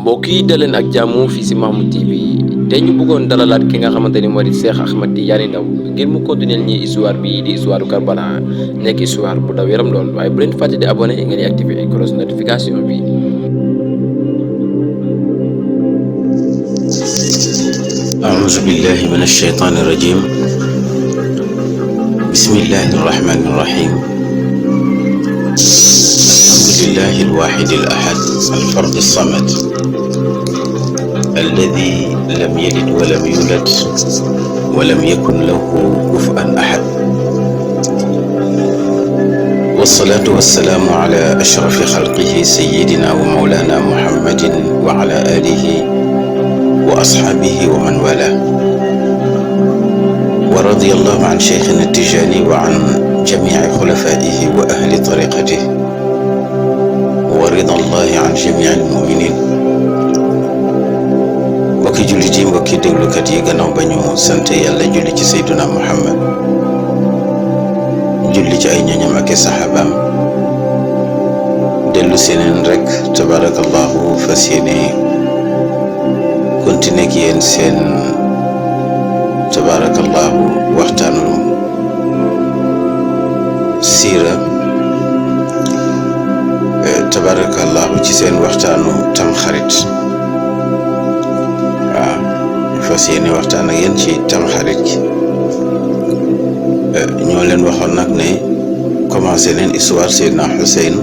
mbokk yi daleen ak jàmm fii si Mahmoud TV te ñu bëggoon dalalaat ki nga xamante ni moo di Cheikh Ahmed Tidiane Ndao ngir mu continuer ñi histoire bi di histoire Karbala nekk histoire bu daw yaram lool waaye bu leen fàtte di abonné ngeen di activer cloche notification bi. أعوذ بالله من الشيطان الرجيم بسم الله الرحمن الرحيم الحمد لله الواحد الأحد الفرد الصمد الذي لم يلد ولم يولد ولم يكن له كفوا أحد والصلاة والسلام على أشرف خلقه سيدنا ومولانا محمد وعلى آله وأصحابه ومن والاه ورضي الله عن شيخنا التجاني وعن جميع خلفائه وأهل طريقته ورضا الله عن جميع المؤمنين mbokki jullit yi mbokki déglukat yi gannaaw ba ñu sant yàlla julli ci Seydina Muhammad julli ci ay ñoñam ak saxaabaam dellu seeneen rek tabarakallahu fas yéene continuer ak yéen seen tabarakallahu waxtaanu siira tabarakallahu ci seen waxtaanu tamxarit waaw fas yéene waxtaan ak yéen ci tamxarit gi ñoo leen waxoon nag ne commencé leen histoire Seydina Xuseyn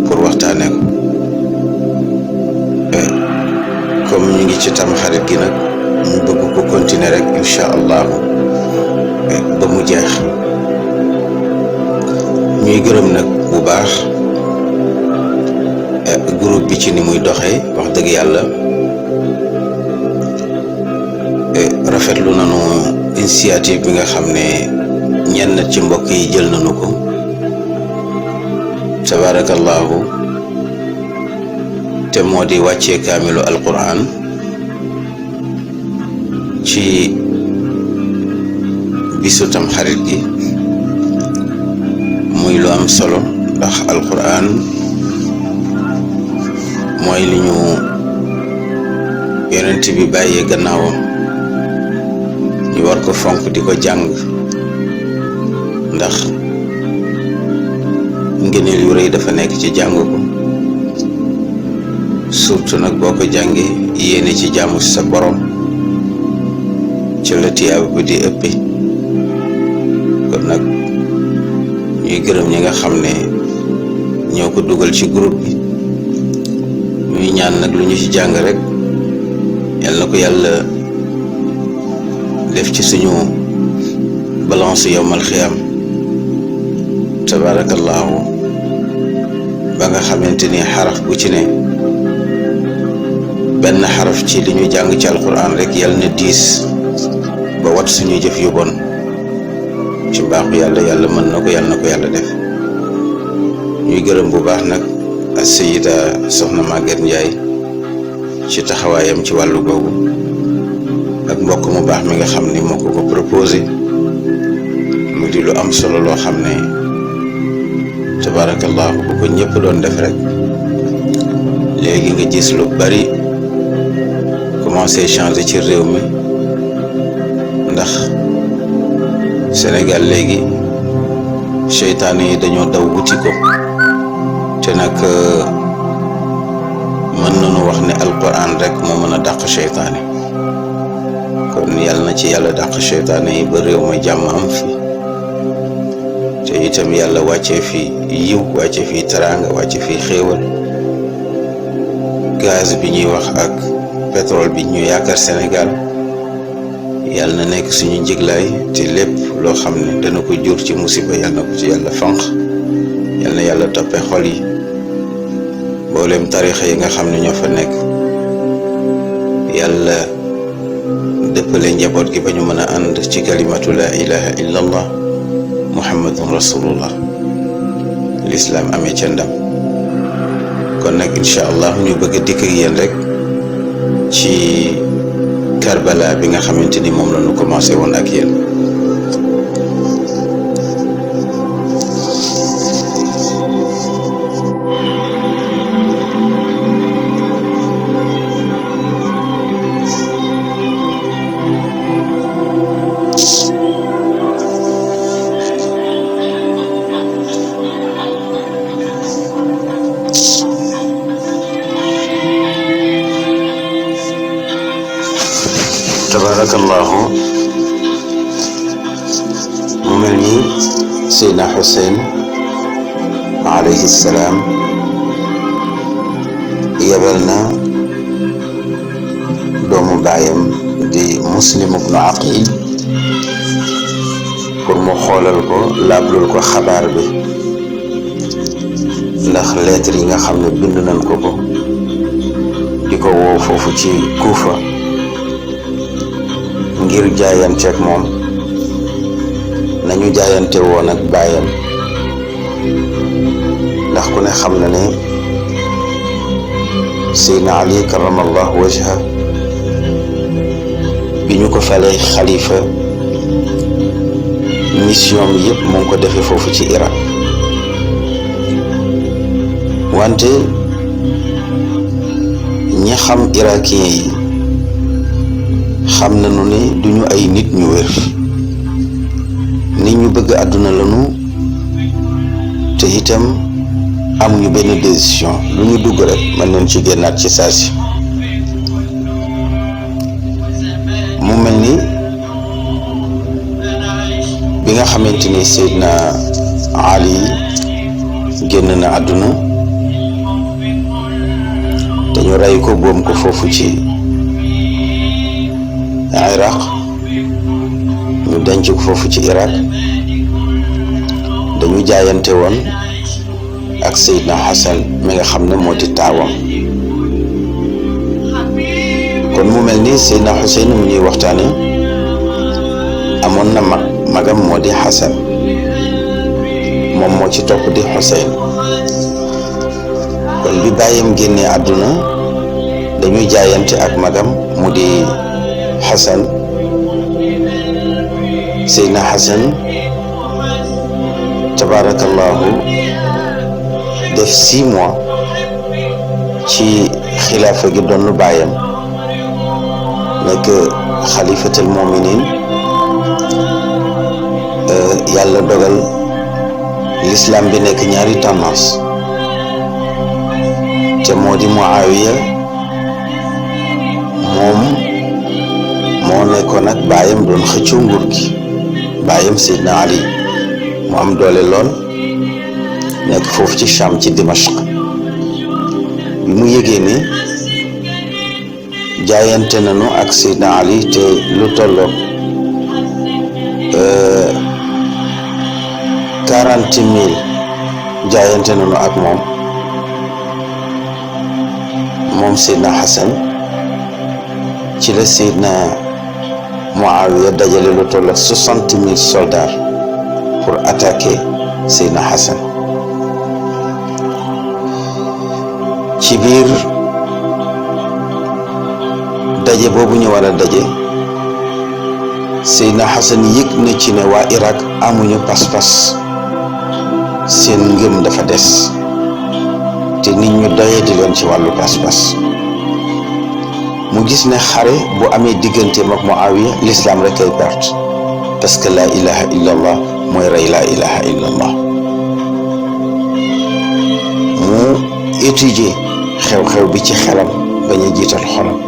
pour waxtaane ko comme ñu ngi ci tamxarit gi nag ñu bëgg ko continuer rek incha allahu ba mu jeex ñuy gërëm nag bu baax groupe bi ci ni muy doxee wax dëgg yàlla rafetlu nañu initiative bi nga xam ne ñenn ci mbokk yi jël nañu ko tabarakallahu te moo di wàccee kaamilu alquran ci bisu tam xarit gi muy lu am solo ndax alquran mooy li ñu yonent bi bàyyee gannaawam ñu war ko fonk di ko jàng ndax ngëneel yu rëy dafa nekk ci jàng ko surtout nag boo ko jàngee yéene ci jaamu ci sa borom ci la tiyaaba bi di ëppee kon nag ñuy gërëm ñi nga xam ne ñoo ko dugal ci groupe bi ñuy ñaan nag lu ñu ci jàng rek yal na ko yàlla def ci suñu balance yowmal xiyam tabarakallahu ba nga xamante ni xaraf bu ci ne benn xaraf ci li ñu jàng ci alquran rek yàlla na diis ba wat suñuy jëf yu bon ci mbaaxu yàlla mën na ko yàlla def ñuy gërëm bu baax nag as-sayida soxna Maguette Ndiaye ci taxawaayam ci wàllu googu ak mbokk mu baax mi nga xam ni moo ko proposé mu di lu am solo loo xam ne tabarakallahu bu ko ñëpp doon def rek léegi nga gis lu bari commencé changer ci réew mi ndax Sénégal léegi seytaane yi dañoo daw wuti ko te nag mën nañu wax ne alquran rek moo mën a dàq seytaane kon yàlla na ci yàlla dàq seytaane yi ba réew ma jàmm am fi te itam yàlla wàccee fi yiw wàccee fi teraanga wàccee fi xéewal gaz bi ñuy wax ak pétrole bi ñu yaakaar Sénégal yàlla na nekk suñu njëglaay te lépp loo xam ne dana ko jur ci musiba yàlla na ko ci yàlla fanq yàlla na yàlla toppee xol yi mboolem tarixa yi nga xam ne ñoo fa nekk yàlla dëppale njaboot gi ba ñu mën a ànd ci kalimatu la ilaha illa allah muhammadun rasulullah l'islam amee ca ndam kon nag incha allah ñu bëgg a dikk ak yéen rek ci Karbala bi nga xamante ni moom la ñu commencé woon ak yéen tabarakallahu mu mel ni Seydina Xuseyn alayhi salaam yebal na doomu baayam di Muslim ibnu Aqil pour mu xoolal ko laablul ko xabaar bi ndax lettre yi nga xam ne bind nañ ko di ko woo foofu ci Kuufa ngir jaayanteeg moom nañu jaayante woon ak baayam ndax ku ne xam na ne Seydina Ali karamallahu wajha bi ñu ko falee xalifa mission bi yëpp mu ngi ko defee foofu ci Irak wante ñi xam irakien yi xam nañu ne duñu ay nit ñu wér nit ñu bëgg àdduna lañu te itam amuñu benn décision lu ñu dugg rek mën nañ ci génnaat ci saasi mu mel ni bi nga xamante ni Seydina Ali génn na àdduna te ñu rey ko boom ko foofu ci Iraq ñu denc ko foofu ci Irak dañu jaayante woon ak Seydina Hassan mi nga xam ne moo di taawam kon mu mel ni Seydina Xuseyn mu ñuy waxtaane amoon na magam moo di Hassan moom moo ci topp di Xuseyn kon bi bàyyam génnee àdduna dañuy jaayante ak magam mu di Hassan Seydina Hassan tabarakallahu def 6 mois ci xilaafa gi doon bàyyam nekk xalifatul muminin yàlla dogal l'islam bi nekk ñaari tendance te moo di Muawiya moom moo nekkoon ak baayam doon xëccoo nguur gi baayam Seydina Ali mu am doole lool nekk foofu ci Cham ci Dimashq bi mu yëgee ni jaayante nañu ak Seydina Ali te lu tolloog 40,000 jaayante nañu ak moom Seydina Hassan ci la Seydina Muawiya dajale lu tolloog 60,000 soldats pour attaquer Seydina Hassan ci biir daje boobu ñu war a daje Seydina Hassan yëg na ci ne waa Irak amuñu pas-pas seen ngëm dafa des te nit ñu doyee di leen ci wàllu pas-pas mu gis ne xare bu amee digganteem ak Muawiya l'islam rek ay perte parce que la ilaha illallah mooy rey la ilaha illallah mu étudier xew-xew bi ci xelam bañ a jiital xolam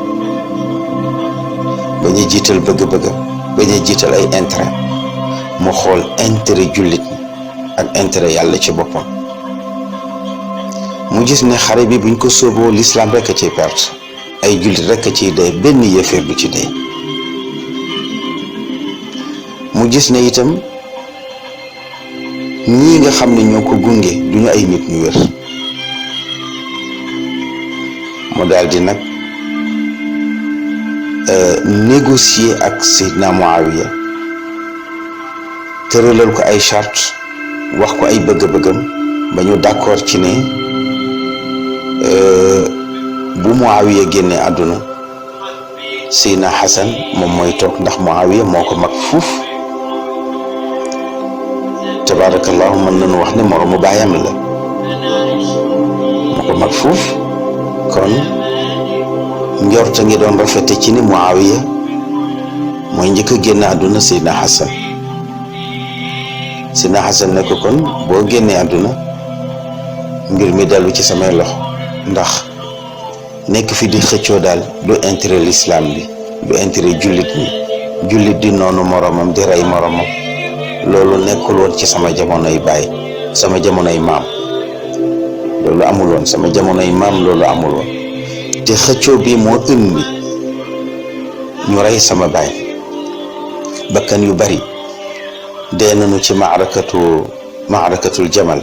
bañ a jiital bëgg-bëggam bañ a jiital ay intérêt mu xool intérêt jullit ak intérêt yàlla ci boppam mu gis ne xare bi buñ ko sóoboo l'islam rek a ciy perte ay jullit rek a ciy dee benn yéeféer du ci dee mu gis ne itam ñii nga xam ne ñoo ko gunge duñu ay nit ñu wér mu daldi nag négocier ak Seydina Muawiya tëralal ko ay charte wax ko ay bëgg-bëggam ba ñu d'accord ci ne bu Muawiya génnee àdduna Seydina Hassan moom mooy toog ndax Muawiya moo ko mag fuuf tabarakallahu mën nañu wax ne moroomu baayam la moo ko mag fuuf kon njorta ngi doon rafete ci ni Muawiya mooy njëkk a génn àdduna Seydina Hassan Seydina Hassan ne ko kon boo génnee àdduna mbir mi dellu ci samay loxo ndax nekk fi di xëccoo daal du intérêt l'islam bi du intérêt jullit ñi jullit di noonu moromam di rey moromam loolu nekkul woon ci sama jamonoy baay sama jamonoy maam loolu amul woon sama jamonoy maam loolu amul woon te xëccoo bi moo indi ñu rey sama baay bakkan yu bari dee nañu ci maarakatul jamal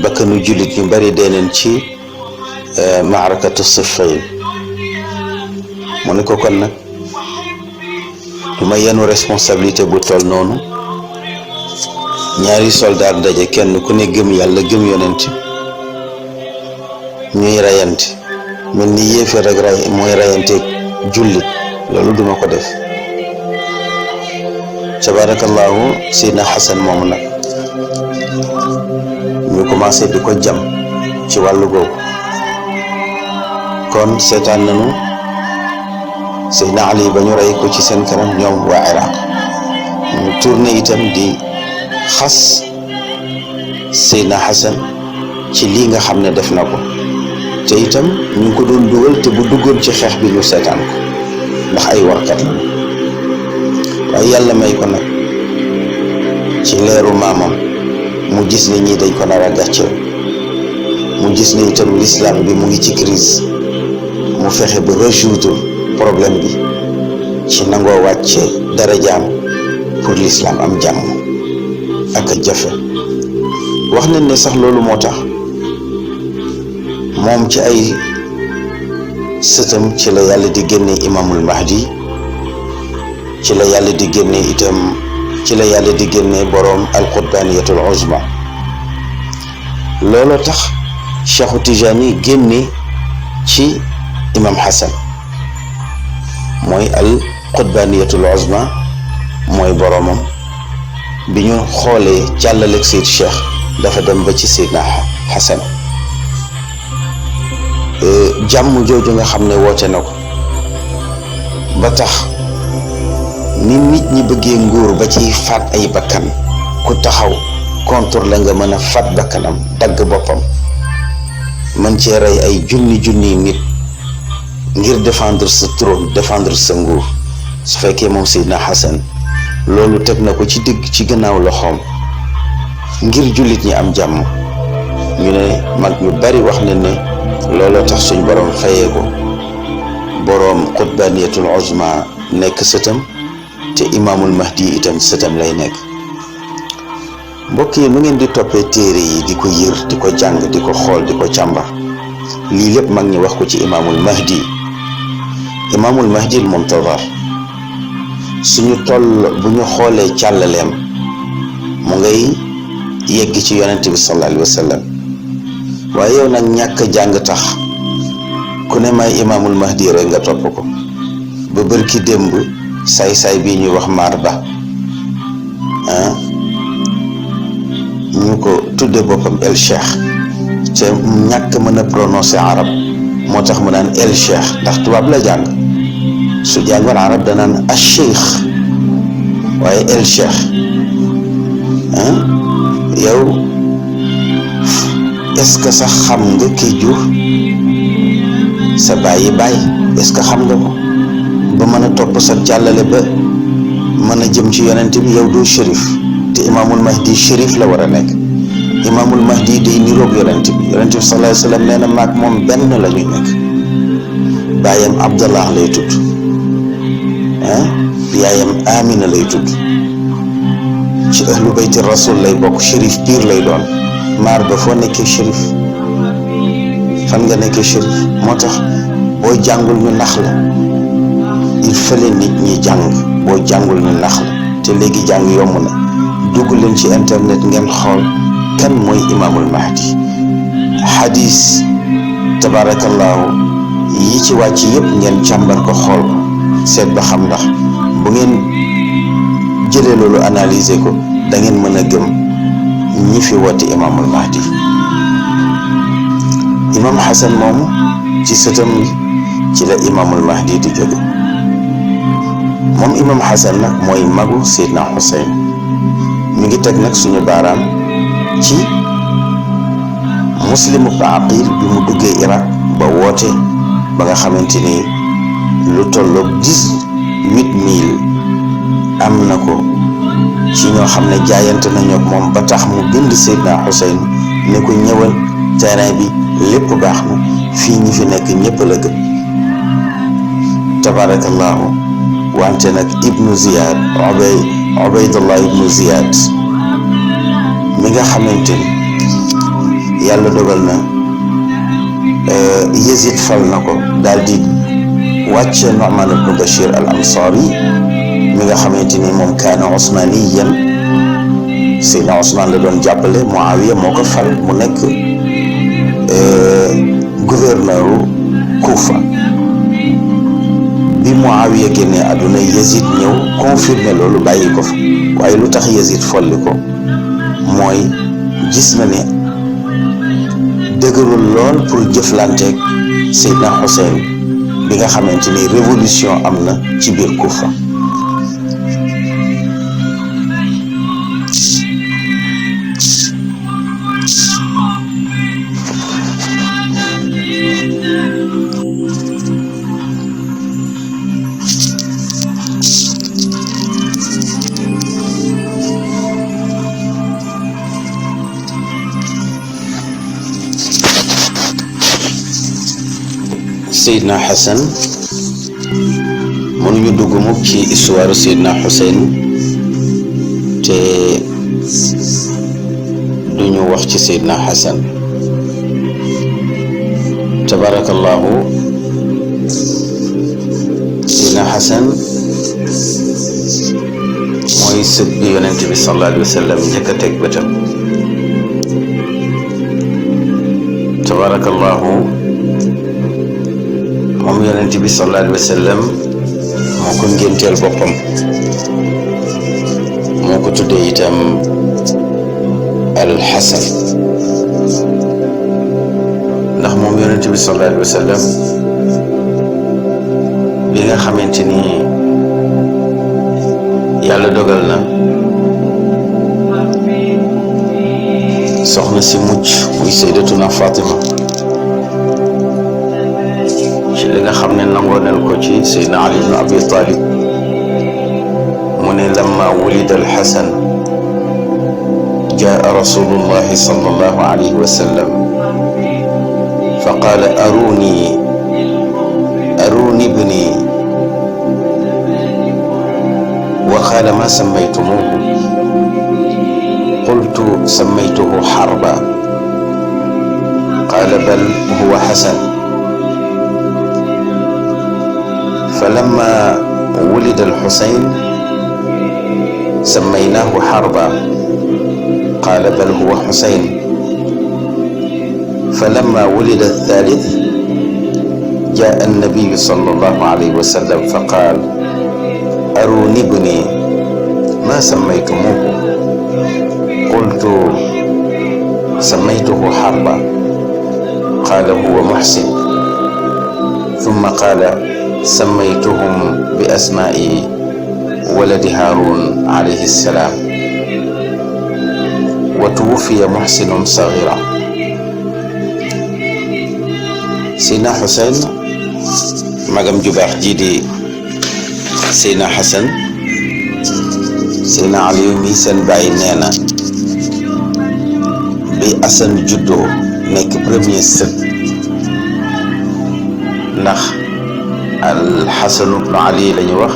bakkanu jullit ñu bari dee nañ ci maarakatu Siffin mu ne ko kon nag du ma yenu responsabilité bu toll noonu ñaari soldaar daje kenn ku ne gëm yàlla gëm yonent ñuy rayante mel ni yéeféer ak mooy rayante jullit loolu duma ko def tabarakallahu Seydina Xasan moomu nag ñu commencé di ko jam ci wàllu googu kon seetaan nañu Seydina Ali ba ñu rey ko ci seen kanam ñoom waa Iraq ñu tourné itam di xas Seydina Xasan ci lii nga xam ne def na ko te itam ñu ngi ko doon dugal te bu duggoon ci xeex bi ñu seetaan ko ndax ay warkat la waaye yàlla may ko nag ci leeru maamam mu gis ne ñii dañ ko nar a gàcceel mu gis ne itam l'islam bi mu ngi ci crise mu fexe ba résoudre problème bi ci nangoo wàcce darajaam pour l'islam am jàmm ak a jafe wax nañ ne sax loolu moo tax moom ci ay sëtam ci la yàlla di génne imaamul mahdi ci la yàlla di génne itam ci la yàlla di génne boroom alqutbaniyatul uzma looloo tax Cheikhu Tijani génne ci imam Hassan mooy alqutbaniyatul uzma mooy boroomam bi ñu xoolee càllaleeg Seyd Cheikh dafa dem ba ci Seydina Hassan jàmm jooju nga xam ne woote na ko ba tax ni nit ñi bëggee nguur ba ci faat ay bakkan ku taxaw contre la nga mën a faat bakkanam dagg boppam mën cee rey ay junni nit ngir défendre sa trône défendre sa nguur su fekkee moom Seydina Hassan loolu teg na ko ci digg ci gannaaw loxoom ngir jullit ñi am jàmm ñu ne mag ñu bari wax ne ne looloo tax suñ boroom fayee ko boroom qutbaniyatul uzma nekk sëtam te imaamul mahdi itam sëtam lay nekk mbokk yi nu ngeen di toppee téere yi di ko yër di ko jàng di ko xool di ko càmbar lii lépp mag ñi wax ko ci imaamul mahdi al muntazar suñu toll bu ñu xoolee càllaleem mu ngay yegg ci yonent bi sallallahu alayhi wa sallam waaye yow nag ñàkk jàng tax ku ne may imaamul mahdi rek nga topp ko ba bërki démb saay-saay bii ñuy wax maar ba ñu ko tudde boppam el cheikh te ñàkk mën a prononcer arab moo tax mu naan el cheikh ndax tubaab la jàng su jàngoon arab danaan al cheikh waaye el cheikh yow est-ce que sax xam nga ki jur sa bàyyi baay est-ce que xam nga ko ba mën a topp sa jàllale ba mën a jëm ci yonent bi yow doo shérif te imaamul mahdi shérif la war a nekk imaamul mahdi day niroog yonent bi sallallahu alayhi wa sallam nee na maag moom benn la ñu nekk baayam abdallah lay tudd yaayam amina lay tudd ci ahlu bayti rasul lay bokk shérif piir lay doon maar ba foo nekkee shérif fan nga nekkee shérif moo tax boo jàngul ñu nax la il fallait nit ñi jàng boo jàngul ñu nax la te léegi jàng yomb na dugg leen ci internet ngeen xool kan mooy imaamul mahdi hadis tabarakallahu yi ci wàcc yëpp ngeen càmbar ko xool ko seet ba xam ndax bu ngeen jëlee loolu analyser ko da ngeen mën a gëm ñi fi woote imaamul mahdi imam Hassan moomu ci sëtam ci la imaamul mahdi di jóge moom imam Hassan nag mooy magu Seydina Hussein mi ngi teg nag suñu baaraam ci Muslim ibn Aqil bi mu duggee Irak ba woote ba nga xamante ni lu tolloog 8000 am na ko ci ñoo xam ne jaayante nañu ak moom ba tax mu bind Seydina Xuseyn ne ko ñëwal terrain bi lépp baax na fii ñi fi nekk ñëpp la gëm tabarakallahu. wante nag ibnu Ziyad Ubaydullah ibnu Ziyad mi nga xamante ni yàlla dogal na Yazid fal na ko daal di wàcce Nu'man ibnu Bashir al Ansari mi nga xamante ni moom kaana osmaniyan Seydina Ousmane la doon jàppale. Muawiya moo ko fal mu nekk gouverneur Kufa. bi Muawiya génnee àdduna Yazid ñëw confirmer loolu bàyyi ko fa waaye lu tax Yazid folli ko mooy gis na ne dëgërul lool pour jëflanteeg Seydina Xuseyn bi nga xamante ni révolution am na ci biir Kufa. Seydina Xasan mënuñu dugg mukk ci histoire Seydina Xuseyn te duñu wax ci Seydina Xasan. tabarakallahu. Seydina Xasan mooy sët bi yonent bi sallallahu alayhi wa sallam njëkk a teg bëtam. tabarakallahu. moom yonent bi sallallahu alayhi wa sallam moo ko ngénteel boppam moo ko tuddee itam alxasan ndax moom yonent bi sallallahu alayhi wa sallam bi nga xamante ni yàlla dogal na soxna si mucc muy sayyidatuna Fatima ci li nga xam ne nangoo nañ ko ci Seydina Ali ibn Abi Talib mu ne lamma wulida alxasan jaa rasulullahi sallallahu alayhi wa sallam fa qaala aruni ibni wa qaala ma sammaytumuhu qultu sammaytuhu xarba qaala bal huwa xasan فلما ولد الحسين سميناه حربا قال بل هو حسين فلما ولد الثالث جاء النبي صلى الله عليه وسلم فقال أروني ابني ما سميتموه قلت سميته حربا قال هو محسن ثم قال سميتهم بأسماء ولد هارون عليه السلام وتوفي محسن صغيرا. Seydina Xuseyn magam ju baax ji di Seydina Xasan Seydina Ali mi seen bàyyi nee na bi Asan juddoo nekk premier sët ndax alxasanu ibnu ali la ñu wax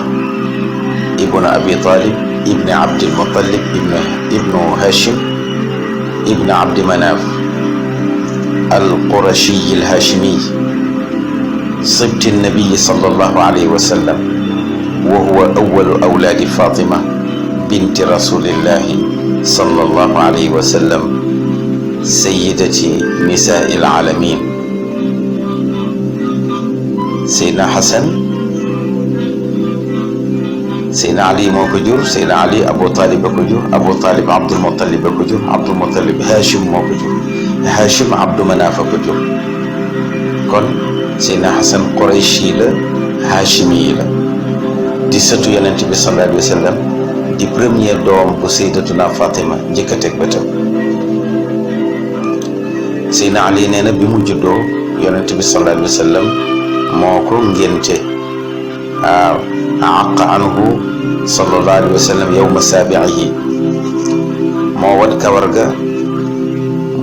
ibnu abi talib ibni abdil muttalib ibnu hashim ibni abdi manaf alqurashiy alhashimi sibti nabiyi sallallahu alayhi wa sallam wa huwa awalu awlaadi fatima binti rasulillahi sallallahu alayhi wa sallam sayyidati nisaai alaalamin. Seydina Xasan Seydina Ali moo ko jur Seydina Ali Abu Talib a ko jur Abu Talib Abdul Muttalib a ko jur Abdul Muttalib Hachim moo ko jur Hachim Abdu Manaf a ko jur kon Seydina Xasan Qurayshi la Hachimi la di sëtu Yonent bi sallallahu alayhi wa sallam di premier doom bu Sayyidatuna Fatima njëkk a teg bëtam. Seydina Ali nee na bi mu juddoo Yonent bi sallallahu alayhi wa sallam moo ko ngénte waaw aqa anhu sallallahu alayhi wa sallam yawma saabi'ihi moo wat kawar ga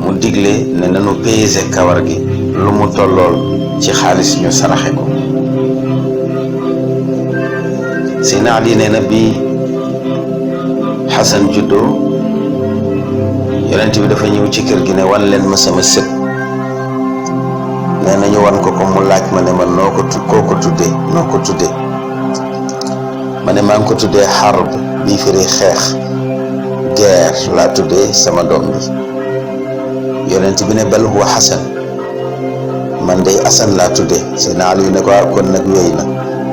mu digle ne nanu peese kawar gi lu mu tollool ci xaalis ñu saraxe ko. Seydina Ali nee na bi Xasan juddoo yonent bi dafa ñëw ci kër gi ne wan leen ma sama sët. nee na ñu wan ko mu laaj ma ne ma koo ko tuddee noo ko tuddee ma ne maa ngi ko tuddee xarb bii firi xeex, guerre laa tuddee sama doom bi. yonent bi ne bal huwa Xasan, man day Asan laa tuddee. Seydina Ali ne ko kon nag wéy na,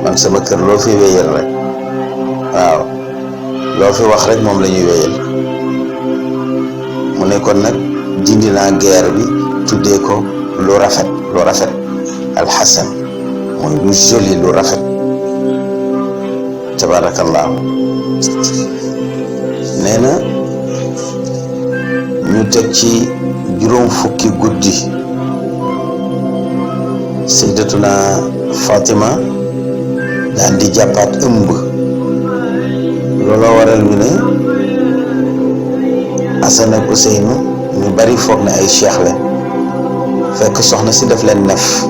man sama kër loo fi wéyal rek waaw loo fi wax rek moom la ñuy wéyal. mu ne kon nag dindi naa guerre bi tuddee ko lu rafet alxasan mooy lu joli lu rafet. tabaarakallaahu. nee na ñu teg ci juróom fukki guddi sayyidatuna Fatima daan di jàppaat ëmb. looloo waral ñu ne Asan ak Useynu ñu bari foog na ay cheikh la fekk soxna si daf leen nef.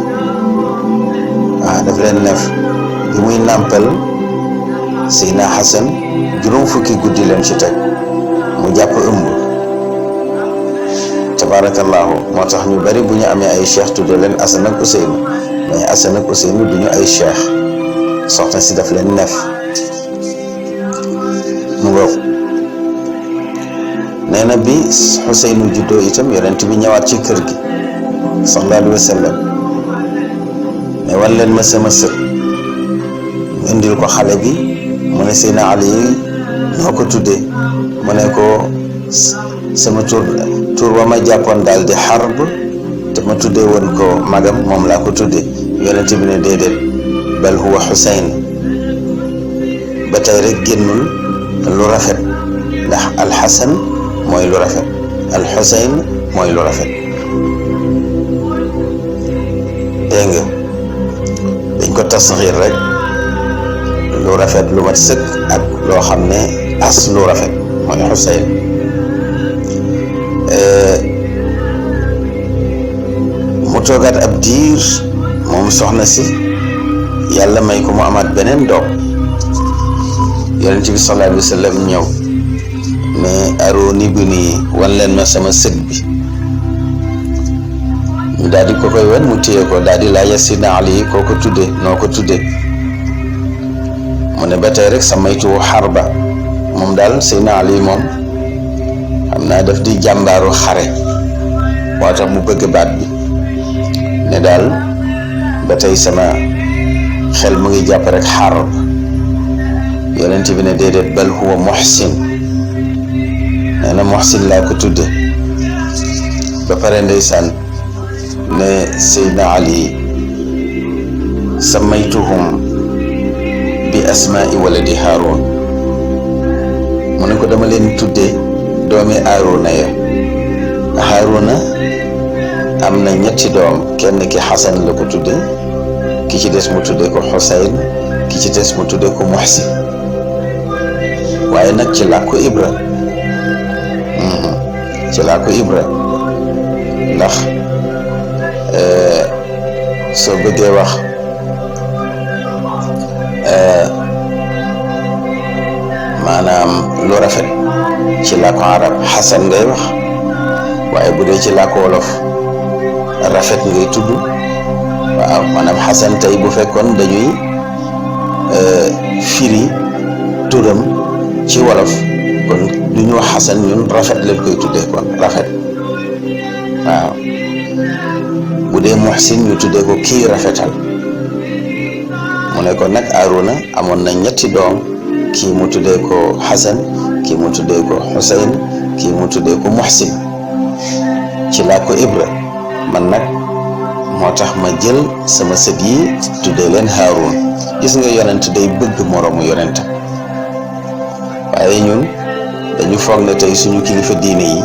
waaw daf leen nef bi muy nàmpal Seydina Xasan juróom fukki guddi leen ci teg mu jàpp ëmb. tabaarakallaahu. moo tax ñu bari bu ñu amee ay cheikh tudde leen Asan ak Useynu, mais Asan ak Useynu du ñu ay cheikh, soxna si daf leen nef. mu ngoog. nee na bi Xuseynu juddoo itam yonent bi ñëwaat ci kër gi sallallahu alayhi wa sallam mais wan leen ma sama sët. indil ko xale bi mu ne Seydina Ali noo ko tuddee mu ne ko sama tur wa ma jàppoon daal di Xarb te ma tuddee woon ko magam moom laa ko tuddee. yonent bi ne déedéet bal huwa Xuseyn. ba tey rek génnul lu rafet, ndax alxasan mooy lu rafet, alxuseyn mooy lu rafet. dégg nga dañ ko tasxiir rek lu rafet lu mat sëkk ak loo xam ne as lu rafet mooy xuseyn. mu toogaat ab diir moom soxna si yàlla may ko mu amaat beneen doom. yonent bi sallallahu alayhi wa sallam ñëw ne arooni bi nii wan leen ma sama sët bi. ñu daal di ko koy wan mu téye ko daal di laaj Seydina Ali koo ko tuddee noo ko tuddee mu ne ba tey rek samaytu Xarba. moom daal Seydina Ali moom xam naa daf di jàmbaaru xare moo tax mu bëgg baat bi ne daal ba tey sama xel mu ngi jàpp rek Xarb. yonent bi ne déedéet bal huwa Muhsin. nee na Muhsin laa ko tudde. ba pare ndeysaan ne Seydina Ali samaytuhum bi asmaai waladi Haarun. mu ne ko dama leen tudde doomi Haaruna ya. Haaruna am na ñetti doom, kenn ki Xasan la ko tudde, ki ci des mu tudde ko Xuseyn, ki ci des mu tudde ko Muhsin. waaye nag ci làkku Ibra. ci làkku Ibra ndax soo bëggee wax maanaam lu rafet ci làkku arab Xasan ngay wax, waaye bu dee ci làkku wolof rafet ngay tudd. waaw maanaam Xasan tey bu fekkoon dañuy firi turam ci wolof kon du ñu wax Xasan, ñun rafet leen koy tuddee kon rafet. waaw bu dee Muhsin ñu tuddee ko kii rafetal. mu ne ko nag Haaruna amoon na ñetti doom, kii mu tuddee ko Xasan, kii mu tuddee ko Xuseyn, kii mu tuddee ko Muhsin ci laa ko Ibra. man nag moo tax ma jël sama sët yi tuddee leen Haarun. gis nga yonent day bëgg moroomu yonentam. waaye ñun dañu foog ne tey suñu kilifa diine yi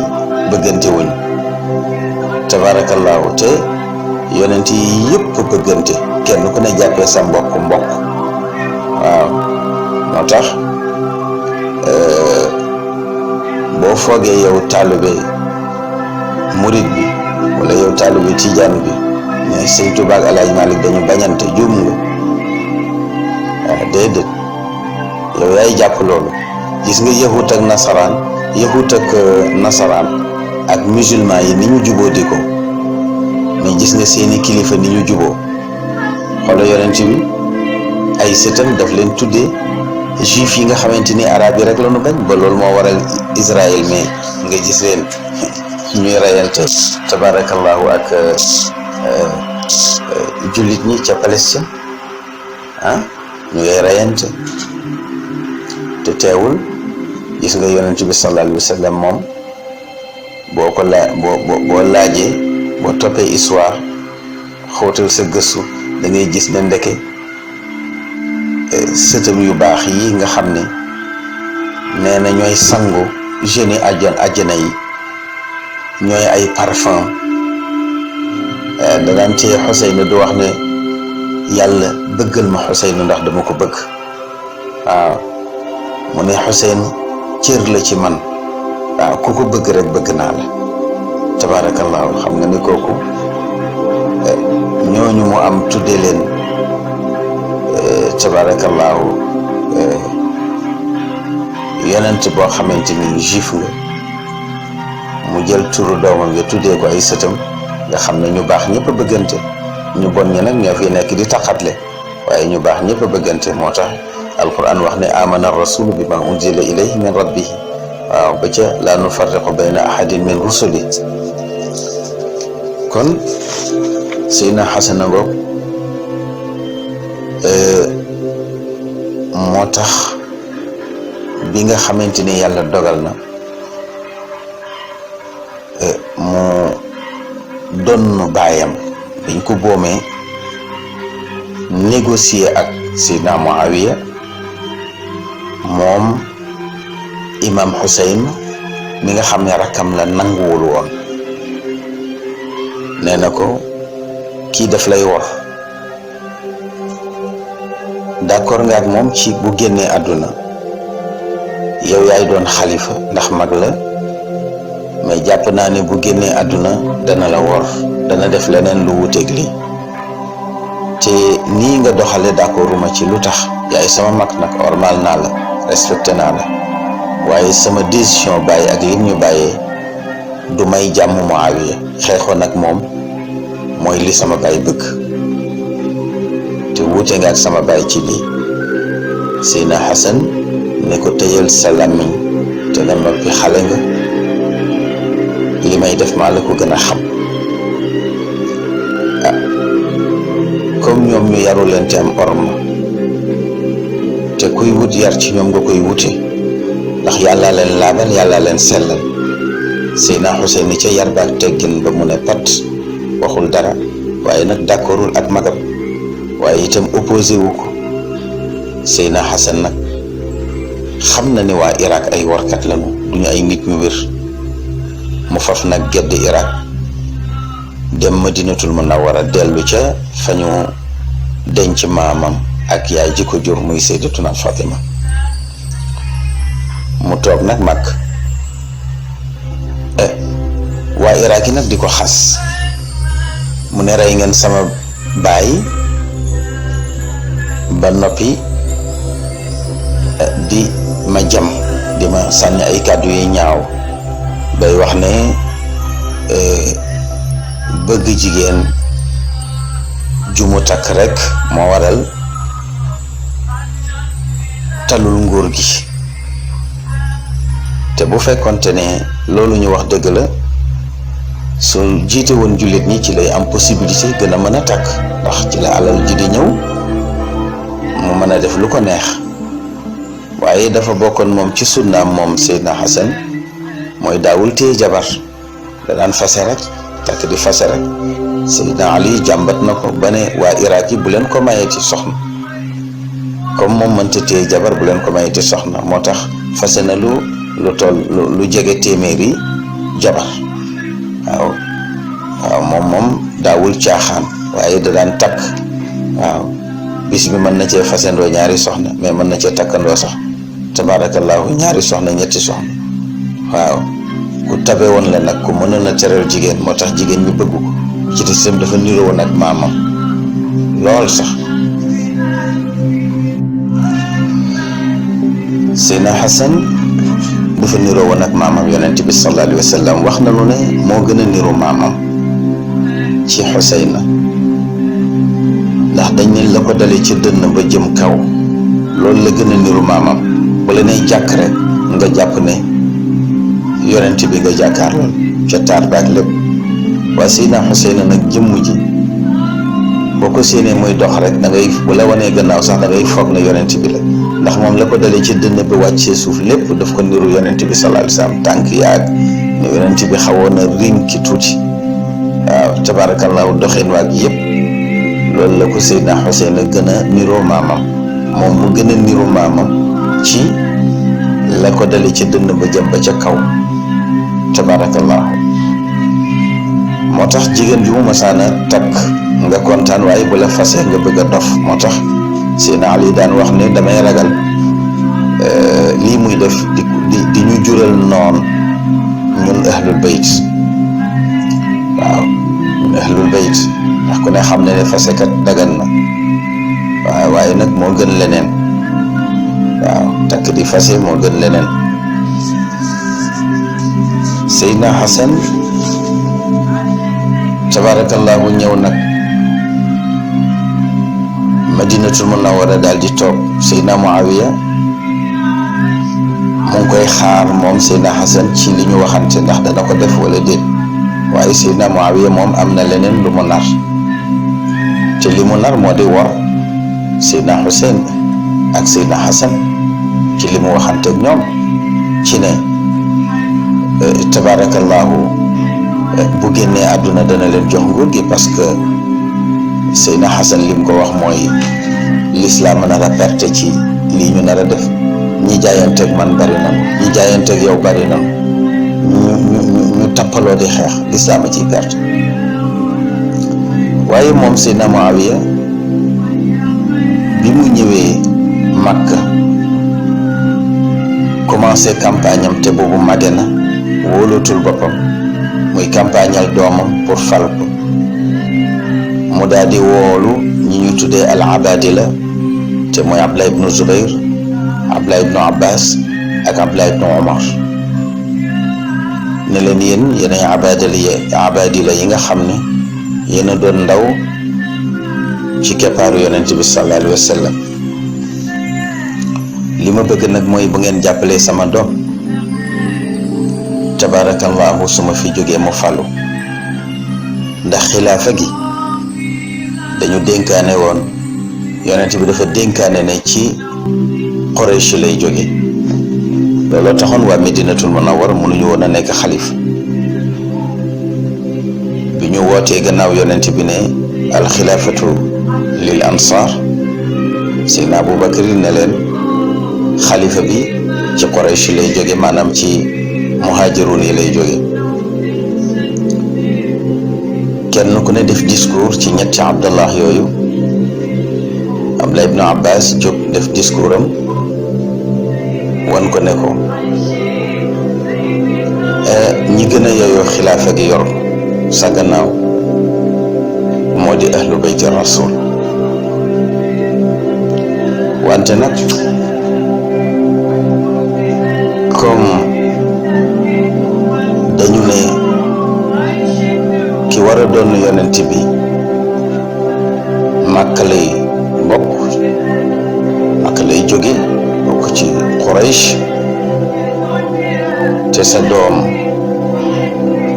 bëggante wuñ. tabaarakallaahu. te yonent yi yëpp bëggante, kenn ku ne jàppee sa mbokk. waaw moo tax boo foogee yow taalibe murid bi wala yow taalibe tijaan bi mais Sëñ Tuubaa ak Alaaji Maalik dañu bañante juum nga waaw déedéet yow yaay jàpp loolu. gis nga yahut ak nasaraan ak musulman yi ni ñu juboo di ko mais gis nga seeni kilifa ni ñu juboo. xoola yonent bi ay sëtam daf leen tuddee juif yi nga xamante ni arab yi rek la ñu bañ ba loolu moo waral Israël mais nga gis leen ñuy rayante tabarakallahu ak jullit ñi ca Palestine ñu ngay rayante te teewul gis nga yonent bi sallallahu alayhi wa sallam moom boo laajee boo toppee histoire xóotal sa gëstu da ngay gis ne ndeke sëtam yu baax yi nga xam ne nee na ñooy sangu jeune àjjana yi ñooy ay parfum da daan téye Xuseynu du wax ne yàlla bëggal ma Xuseynu ndax dama ko bëgg waaw mu ne Xuseynu cër la ci man waaw ku ko bëgg rek bëgg naa la tabaarakallaahu xam nga ni kooku ñooñu mu am tuddee leen tabaarakallaahu yonent boo xamante ni juif nga mu jël turu doomam nga tuddee ko ay sëtam nga xam ne ñu baax ñëpp a bëggante ñu bon ñi nag ñoo fi nekk di taqatle waaye ñu baax ñëpp a bëggante moo tax alquran wax ne amana rasulu bima unzila ilayhi min rabbihi waaw ba ca laa nufarriqu bayna ahadin min rusuli kon Seydina Xasan a ngoog moo tax bi nga xamante ni yàlla dogal na mu donn baayam dañ ko boomee négocier ak Seydina Muawiya moom imam Xuseyn mi nga xam ne rakkam la nanguwul woon nee na ko kii daf lay wor d'accord nga ak moom ci bu génnee àdduna yow yaay doon xalifa ndax mag la mais jàpp naa ne bu génnee àdduna dana la wor dana def leneen lu wuteeg lii te nii nga doxale d'accorduma ci lu tax yaay sama mag nag ormal naa la respecté naa la waaye sama décision bàyyi ak lim ñu bàyyee du may jàmm Muawiya xeexoon ak moom mooy li sama baay bëgg te wuute nga ak sama baay ci lii Seydina Xasan ne ko tëjal sa làmmiñ te nga noppi xale nga li may def maa la ko gën a xam comme ñoom ñu yaru leen te am orma te kuy wut yar ci ñoom nga koy wute ndax yàlla leen laabal yàlla leen sellal Seydina Xuseyn ni ca yar ba ak teggin ba mu ne pat waxul dara waaye nag d'accordul ak magam waaye itam opposé wu ko Seydina Xasan nag xam na ni waa Irak ay warkat lañu duñu ay nit ñu wér mu faf nag gedd Irak dem Madinatul Munawwara dellu ca fa ñu denc maamam ak yaay ji ko jur muy Sayyidatuna Fatima mu toog nag mag waa Irak yi nag di ko xas mu ne rey ngeen sama baay ba noppi di ma jam di ma sànni ay kàddu yi ñaaw bay wax ne bëgg jigéen ju mu takk rek moo waral talul nguur gi te bu fekkonte ne loolu ñu wax dëgg la su jiite woon jullit ñi ci lay am possibilité gën a mën a takk ndax ci la alal ji di ñëw mu mën a def lu ko neex waaye dafa bokkoon moom ci sunnaam moom Seydina Xasan mooy daawul téye jabar da daan fase rek takk di fase rek Seydina Ali jàmbat na ko ba ne waa Irak yi bu leen ko mayeti soxna comme moom mënta téye jabar bu leen ko mayeti soxna moo tax fase na lu toll lu jege téeméeri jabar waaw moom daawul caaxaan waaye da daan takk waaw bis bi mën na cee fasandoo ñaari soxna mais mën na cee takkandoo sax tabaarakallaahu ñaari soxna ñetti soxna waaw ku tabe woon la nag ku mënoon a teral jigéen moo tax jigéen ñi bëgg ko ci tisam dafa niroo woon ak maamam lool sax. Seydina Xasan dafa niroo woon ak maamam yonent bi sallallahu alayhi wa sallam wax na lu ne moo gën a niroo maamam ci Xuseyna ndax dañ ne la ko dalee ci dënn ba jëm kaw loolu la gën a niru maamam bu la nay jàkk rek nga jàpp ne yonent bi nga jàkkaar lool ca taar baak lépp waaye Seydina Xuseyna nag jëmm ji boo ko séenee muy dox rek da ngay bu la wanee gannaaw sax da ngay foog ne yonent bi la ndax moom la ko dalee ci dënn ba wàccee suuf lépp daf ko niru yonent bi sallallahu alayhi wa sallam tànk yaag ne yonent bi xawoon a rinki tuuti waaw tabaarakallaahu doxin waag yëpp loolu la ko Seydina Xuseyna gën a niroo maamam moom mu gën a niroo maamam ci la ko dale ci dënn ba jëm ba ca kaw tabaarakallaahu moo tax jigéen ju mu masaana takk nga kontaan waaye bu la fasee nga bëgg a dof moo tax Seydina Ali daan wax ne damay ragal lii muy def di ñu jural noon ñun ahlul bayt waaw ñun ahlul bayt ndax ku ne xam ne fasekat dagan na waaye nag moo gën leneen waaw takk di fase moo gën leneen. Seydina Xasan tabaarakallaahu ñëw nag Madinatul Munawwara daal di toog Seydina Muawiya mu ngi koy xaar moom Seydina Xasan ci li ñu waxante ndax dana ko def wala déet waaye Seydina Muawiya moom am na leneen lu mu nar te li mu nar moo di war Seydina Xuseyn ak Seydina Xasan ci li mu waxante ak ñoom ci ne tabaarakallaahu bu génnee àdduna dana leen jox nguur gi parce que Seydina Xasan lim ko wax mooy lislaam nar a perte ci lii ñu nar a def ñi jaayanteeg man bari nan ñi jaayanteeg yow bari nan ñu tappaloo di xeex lislaam a ciy perte waaye moom Seydina Muawiya bi mu ñëwee Makka commencé campagne am te boobu màgge na wóolootul boppam muy campagnal doomam pour fal ko mu daal di woolu ñi ñu tuddee al abadila te mooy Abdullah ibnu Zubayr Abdullah ibnu Abbas ak Abdullah ibnu Omar ne leen yéenay abadila yi nga xam ne yéen a doon ndaw ci keppaaru yonent bi sallallahu alayhi wa sallam li ma bëgg nag mooy bu ngeen jàppalee sama doom tabaarakallaahu su ma fi jógee mu falu ndax xilaafa gi dañu dénkaane woon yonent bi dafa dénkaane ne ci Quraysh lay jóge looloo taxoon waa Medinatul Munawwara mënuñu woon a nekk xalif bi ñu wootee gannaaw yonent bi ne alxilaafatu lil ansaar Seydina Abubakar ne leen xalifa bi ci Quraysh lay jóge maanaam ci muhaajiruun yi lay jóge kenn ku ne def discours ci ñetti Abdallah yooyu Abdullah ibnu Abbas jóg def discours am wan ko ne ko ñi gën a yeyoo xilaafa gi yor sa gannaaw moo di ahlu bayti rasul wante nag comme dañu ne ki war a doon yonent bi Màkka lay bokk Màkka lay jóge bokk ci Quraysh te sa doom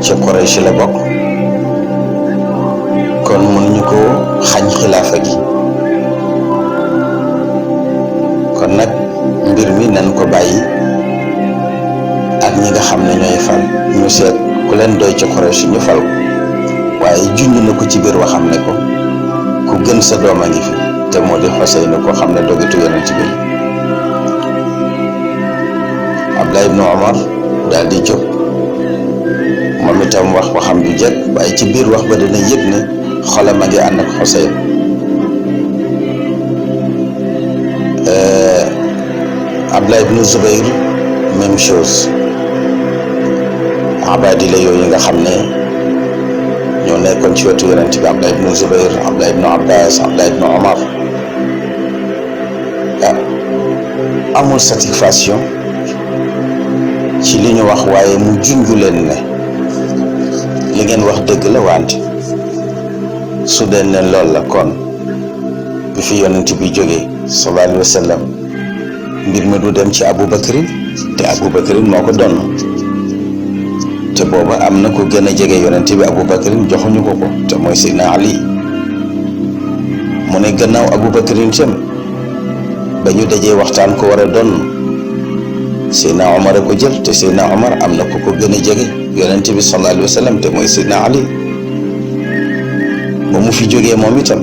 ci Quraysh la bokk kon mënuñu ko xañ xilaafa gi kon nag mbir mi nañ ko bàyyi ak ñi nga xam ne ñooy fal ñu seet ku leen doy ci Quraysh ñu fal ko waaye junj na ko ci biir waxam ne ko ku gën sa doom a ngi fi te moo di Xuseyn ko xam ne dogitu yonent bi Abdullah ibnu Omar daal di jóg moom itam wax waxam ju jekk waaye ci biir wax ba dana yëg ne xolam a ngi ànd ak Xuseyn Abdullah ibnu Zubayr même chose. abaadi la yooyu nga xam ne ñoo nekkoon ci wetu yonent bi, Abdullah ibnu Zubayr, Abdullah ibnu Abbas, Abdullah ibnu Omar. amul satisfaction ci li ñu wax, waaye mu junju leen ne li ngeen wax dëgg la, wante su dee ne lool la kon bi fi yonent bi jógee sallallahu alayhi wa sallam mbir mi du dem ci Abubakrin, te Abubakrin moo ko donn, te booba am na ko gën a jege yonent bi Abubakrin joxuñu ko ko, te mooy Seydina Ali. mu ne gannaaw Abubakrin tam ba ñu dajee waxtaan ko war a donn, Seydina Omar a ko jël, te Seydina Omar am na ko gën a jege yonent bi sallallahu alayhi wa sallam, te mooy Seydina Ali. ba mu fi jógee moom itam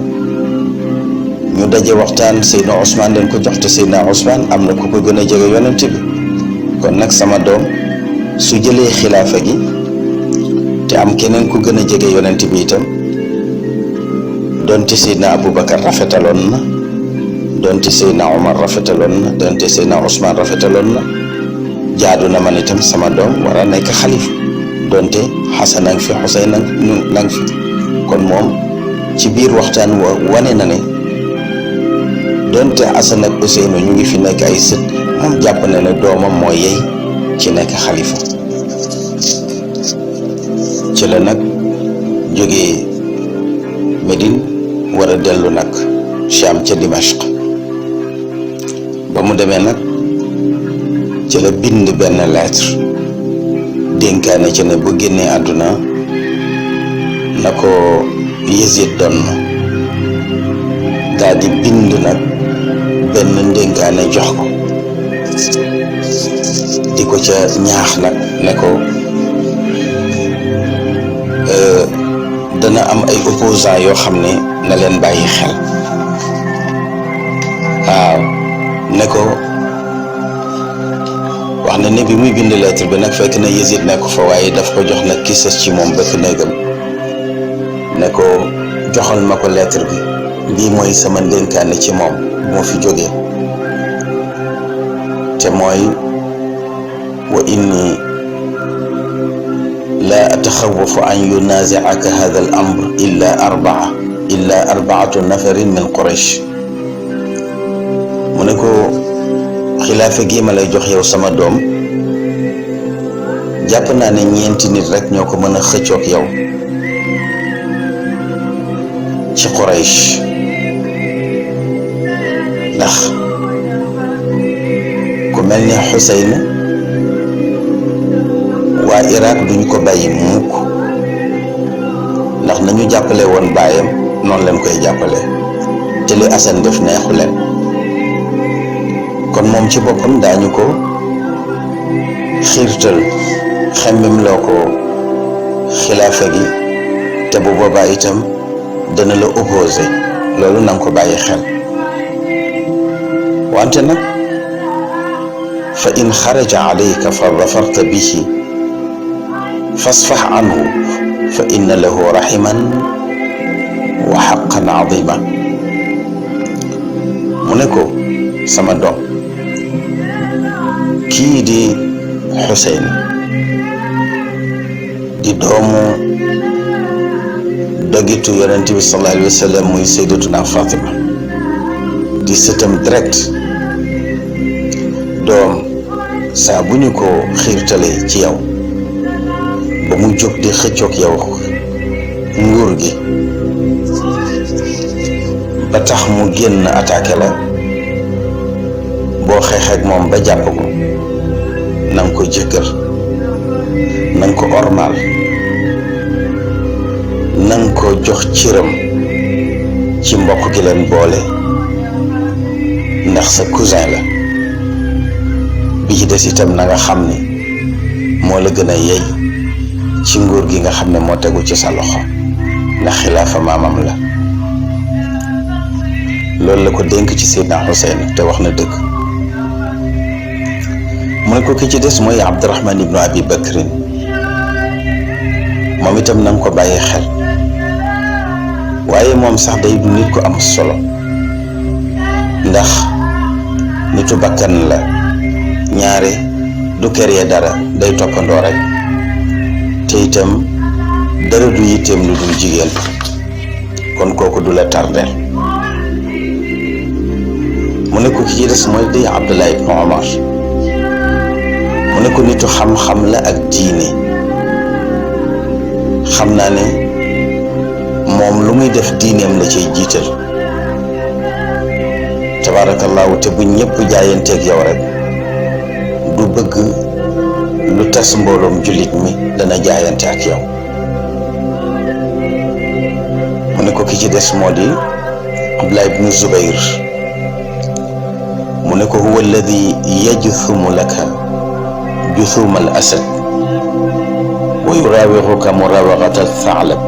ñu daje waxtaan, Seydina Ousmane leen ko jox, te Seydina Ousmane am na ku ko gën a jege yonent bi. kon nag sama doom su jëlee xilaafa gi te am keneen ku gën a jege yonent bi itam, donte Seydina Aboubacar rafetaloon na, donte Seydina Omar rafetaloon na, donte Seydina Ousmane rafetaloon na, jaadu na man itam sama doom war a nekk xalifa, donte Xasan a ngi fi, Xuseyn a ngi fi. kon moom ci biir waxtaan wane na ne donte Xasan ak Useynu ñu ngi fi nekk ay sët, moom jàpp na ne doomam moo yey ci nekk xalifa. ci la nag jógee Médine war a dellu nag Cham ca Dimashq. ba mu demee nag ci la bind benn lettre dénkaane ci ne bu génnee àdduna na ko Yezid donn. daal di bind nag benn ndénkaane jox ko, di ko ca ñaax nag ne ko dana am ay opposants yoo xam ne na leen bàyyi xel. waaw ne ko wax na ne bi muy bind lettre bi nag fekk na Yezid ne ko fa, waaye daf ko jox nag ki sës ci moom bëkk néegam ne ko joxal ma ko lettre bi, lii mooy sama ndénkaane ci moom moo fi jógee, te mooy wa inni la ataxawafu an yunazi'aka hada al amr illa arbaatu nafarin min Quraysh. mu ne ko xilaafa gi ma lay jox yow sama doom, jàpp naa ne ñeenti nit rek ñoo ko mën a xëccoog yow ci Quraysh, ndax ku mel ni Xuseyn waa Irak duñu ko bàyyi mukk, ndax nañu jàppale woon baayam noonu leen koy jàppale, te li Asan def neexu leen. kon moom ci boppam daañu ko xiirtal, xemmem loo ko xilaafa gi, te bu boobaa itam dana la opposé. loolu na nga ko bàyyi xel. wante nag fa in xaraja alayka fa dafarta bihi fasfax anhu fa inna lahu rahiman wa xaqan azima. mu ne ko sama doom, kii di Xuseyn di doomu dogitu yonent bi sallallahu alayhi wa sallam muy sayyidatuna Fatima, di sëtam direct. doom saa bu ñu ko xiirtalee ci yow ba mu jóg di xëccoog yow nguur gi ba tax mu génn attaqué la, boo xeexeek moom ba jàpp ko na nga ko jëkkër, na nga ko ormal, na nga ko jox cëram ci mbokk gi leen boole, ndax sa cousin la. bi ci des itam na nga xam ni moo la gën a yey ci nguur gi nga xam ne moo tegu ci sa loxo, ndax xilaafa maamam la. loolu la ko dénk ci Seydina Xuseyn, te wax na dëgg. mu ne ko ki ci des mooy Abdurahman ibnu Abi Bakrin, moom itam na nga ko bàyyi xel, waaye moom sax day du nit ko am solo, ndax nitu bakkan la, ñaare du créer dara day toppandoo rek te itam dara du yitteem lu dul jigéen kon kooku du la tardeel mu ne ko ki ci des mooy di Abdullah ibn Omar mu ne ko nitu xam-xam la ak diine xam naa ne moom lu muy def diineem la ciy jiital tabaarakallaahu te bu ñëpp jaayanteeg yow rek du bëgg lu tas mbooloom jullit mi dana jaayante ak yow mu ne ko ki ci des moo di Abdullah ibnu Zubayr mu ne ko huwa alladi yajthumu laka juthuma al asad wa yuraawixuka murawaqata althalab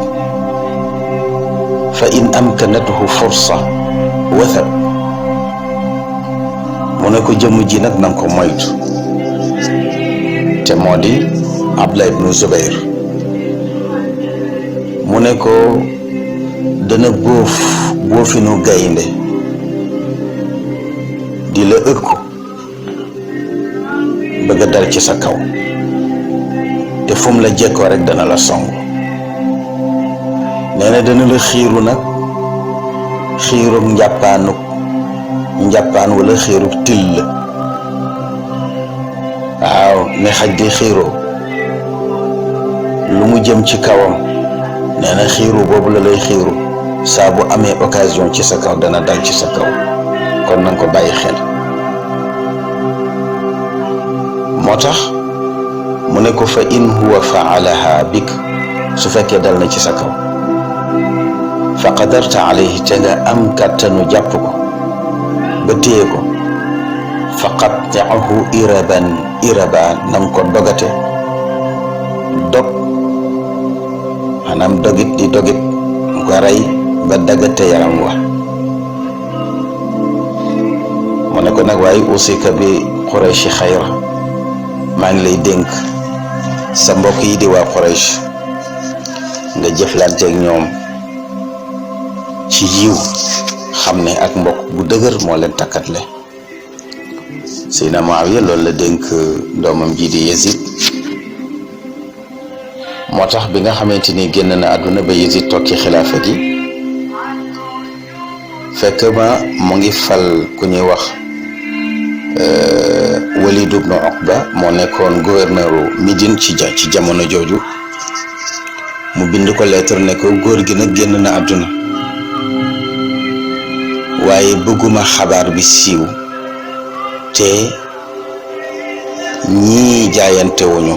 fa in amkanathu fursa wathab mu ne ko jëmm ji nag nanga ko moytu te moo di Abdullah ibnu Zubayr mu ne ko dana boofinu gaynde di la ëkku bëgg a dal ci sa kaw te fu mu la jekkoo rek dana la song nee na dana la xiiru nag xiirug njàppaan wala xiirug till waaw ne xaj di xiiroo lu mu jëm ci kawam nee na xiiru boobu la lay xiiru saa bu amee occasion ci sa kaw dana dal ci sa kaw kon nanga ko bàyyi xel moo tax mu ne ko fa in huwa faalaha bik su fekkee dal na ci sa kaw fa qadarta alayhi te nga am kàttanu jàpp ko ba téye ko fa qatti'hu iraba nanga ko dogate dog maanaam dogit di dogit nga ko rey ba daggate yaram wa mu ne ko nag waaye usika bi Qurayshi xayra maa ngi lay dénk sa mbokk yi di waa Quraysh nga jëflanteeg ñoom ci yiw xam ne ak mbokk bu dëgër moo leen takkatle Seydina Muawiya loolu la dénk doomam ji di Yazid moo tax bi nga xamante ni génn na àdduna ba Yazid toog ci xilaafa gi fekk ma mu ngi fal ku ñuy wax Walid ibn Uqba moo nekkoon gouverneur Médine ci jamono jooju mu bind ko lettre ne ko góor gi nag génn na àdduna waaye bëgguma xabaar bi siiw te ñii jaayante wuñu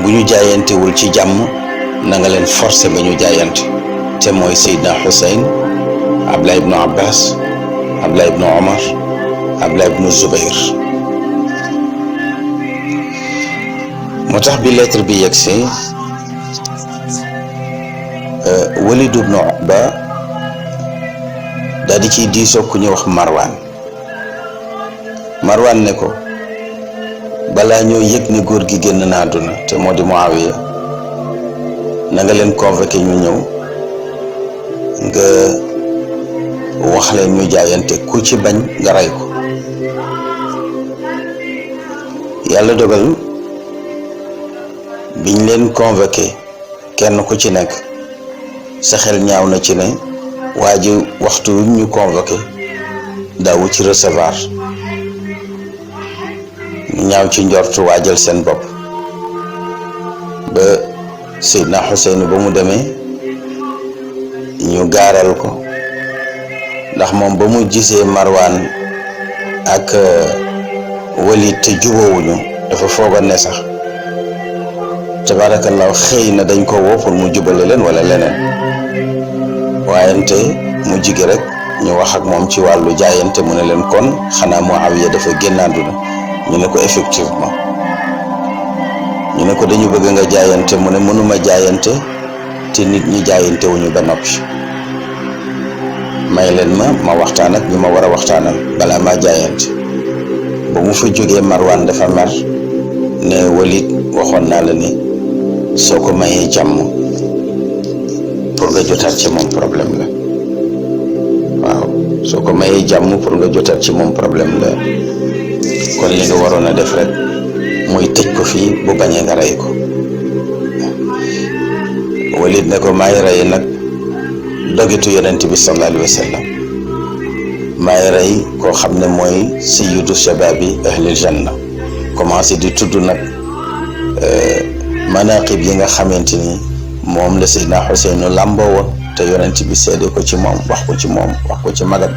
bu ñu jaayantewul ci jàmm na nga leen forcer ba ñu jaayante te mooy Seydina Hussein Abdullah ibnu Abbas Abdullah ibnu Omar Abdullah ibnu Zubayr moo tax bi lettre bi yegsee Walid ibnu Uqba daal di ciy diisoo ku ñu wax Marwan ne ko balaa ñoo yëg ni góor gi génn na àdduna te moo di Muawiya na nga leen convoqué ñu ñëw nga wax leen ñu jaayante ku ci bañ nga rey ko yàlla dogal biñ leen convoqué kenn ku ci nekk sa xel ñaaw na ci ne waa ji waxtu wi ñu convoqué daawu ci recevoir ñu ñaaw ci njortu waajal seen bopp ba Seydina Xuseyn ba mu demee ñu gaaral ko ndax moom ba mu gisee Marwan ak Walid te jubóowuñu dafa foogoon ne sax tabaarakallaahu xëy na dañ ko woo pour mu jubale leen wala leneen waayante mu jige rek ñu wax ak moom ci wàllu jaayante mu ne leen kon xanaa Muawiya dafa génn àdduna ñu ne ko effectivement ñu ne ko dañu bëgg nga jaayante mu ne mënuma jaayante te nit ñi jaayante wuñu ba noppi may leen ma waxtaan ak ñi ma war a waxtaanal balaa maa jaayante ba mu fa jógee Marwan dafa mer ne Walid waxoon naa la ni soo ko mayee jàmm pour nga jotaat ci moom problème la waaw soo ko mayee jàmm pour nga jotaat ci moom problème la kon li nga waroon a def rek muy tëj ko fii bu bañee nga rey ko. Walid ne ko maay rey nag dogitu yonent bi sallallahu alayhi wa sallam, maay rey koo xam ne mooy sayyidu shababi ahlil janna. commencé di tudd nag manaqib yi nga xamante ni moom la Seydina Xuseynu làmboo woon te yonent bi seede ko ci moom, wax ko ci moom, wax ko ci magam.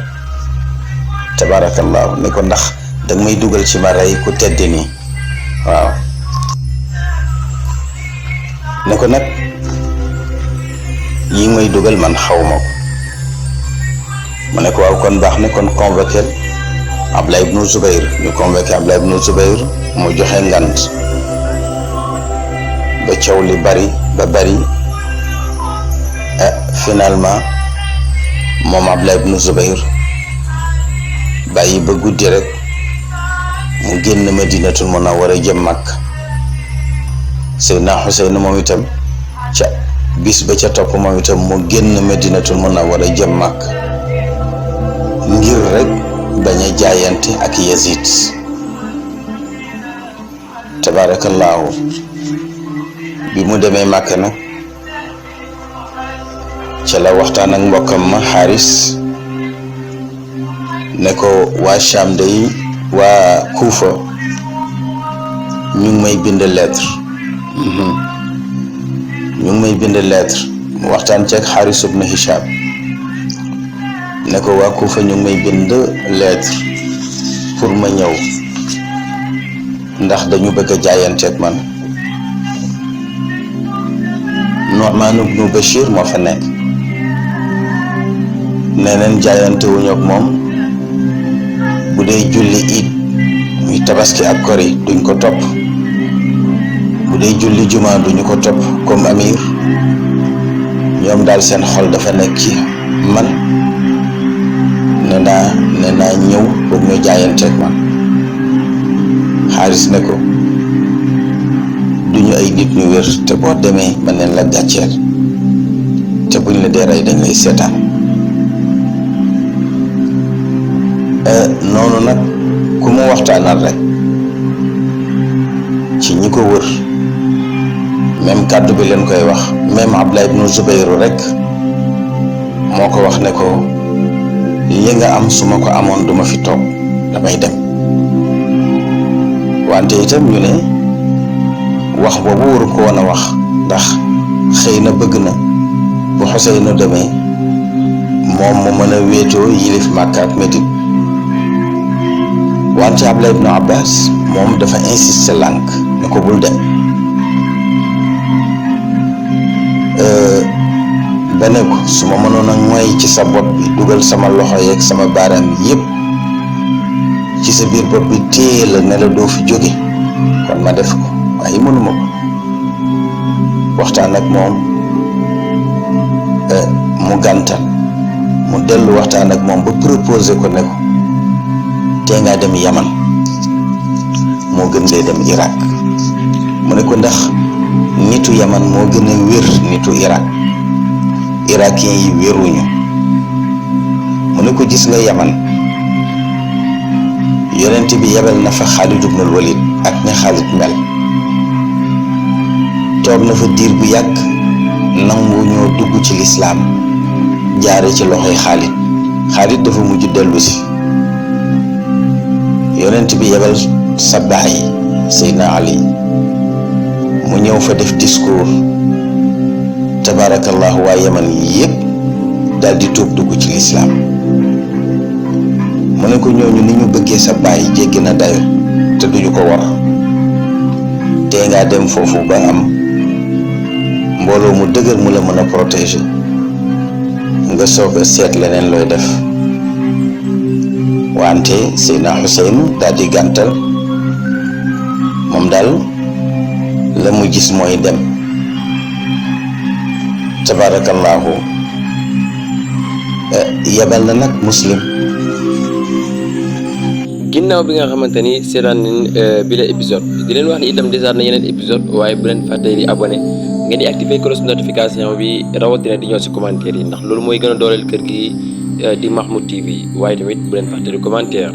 tabarakallahu ne ko ndax danga may dugal ci ma rey ku tedd nii. waaw ne ko nag yi may dugal man xaw ma ko. mu ne ko waaw kon baax na, kon convoqué Abdullah ibnu Zubayr. ñu convoqué Abdullah ibnu Zubayr mu joxe ngant ba coow li bari ba bari. Finalement moom Abdullah ibnu Zubayr bàyyi ba guddi rek mu génn Madinatul Munawwara jëm Makka. Seydina Xuseyn moom itam ca bis ba ca topp moom itam mu génn Madinatul Munawwara jëm Makka ngir rek bañ a jaayante ak Yazid. tabaarakallaahu bi mu demee Makka nag ca la waxtaan ak mbokkam ma Xaaris ne ko waa Sham day waa Kuufa ñu ngi may bind lettre ñu ngi may bind lettre. mu waxtaan ceeg Xaaris ibn Hisham ne ko waa Kuufa ñu ngi may bind lettre pour ma ñëw ndax dañu bëgg a jaayanteeg man. Nu'man ibnu Bashir moo fa nekk. nee neen jaayante wuñu ak moom. bu dee julli iid muy tabaski ak kori duñ ko topp. bu dee julli juma duñu ko topp comme amir. ñoom daal seen xol dafa nekk ci man. nee naa ñëw pour ñu jaayanteeg man. Xaaris ne ko duñu ay nit ñu wér te boo demee mën neen la gàcceel te buñ la dee rey dañ lay seetaan. noonu nag ku mu waxtaanal rek ci ñi ko wër même kàddu bi leen koy wax. même Abdullah ibnu Zubayru rek moo ko wax ne ko li nga am su ma ko amoon duma fi toog damay dem. wante itam ñu ne wax boobu waru ko woon a wax ndax xëy na bëgg na bu Xuseynu demee moom mu mën a wéetoo yilif Makka ak Medine. wante Abdullah ibnu Abbas moom dafa insisté lànk ne ko bul dem. bene ko su ma mënoon a moy ci sa bopp bi dugal sama loxo yeeg sama baaraam yépp ci sa biir bopp bi téye la ne la doo fi jóge kon ma def ko waaye mënuma ko. waxtaan ak moom mu gàntal mu dellu waxtaan ak moom ba proposé ko ne ko tee ngaa dem Yaman moo gën dee dem Irak. mu ne ko ndax nitu Yaman moo gën a wér nitu Irak. irakien yi wéruñu. mu ne ko gis nga Yaman yonent bi yebal na fa Xaalid ibnul Walid ak ña Xaalid mel. toog na fa diir bu yàgg nangu ñoo dugg ci lislaam jaare ci loxoy Xaalid. Xaalid dafa mujj dellu si. yonent bi yebal sa baay Seydina Ali mu ñëw fa def discours. tabarakallahu waa Yaman yépp daal di tuub dugg ci lislaam. mu ne ko ñooñu ni ñu bëggee sa baay jéggi na dayo te duñu ko war. tee ngaa dem foofu ba am mbooloo mu dëgër mu la mën a protéger nga soog a seet leneen looy def. wante Seydina Xuseyn daal di gàntal moom daal la mu gis mooy dem. tabarakallahu yebal na nag Muslim. ginnaaw bi nga xamante ni seetaan nañ bi la épisode di leen wax ni itam desaat na yeneen épisode waaye bu leen fàtte di abonné ngeen di activer cloche notification bi rawatina di ñëw si commentaire yi ndax loolu mooy gën a dooleel kër gi di Mahmoud TV waaye tamit bu leen fàtte di commentaire.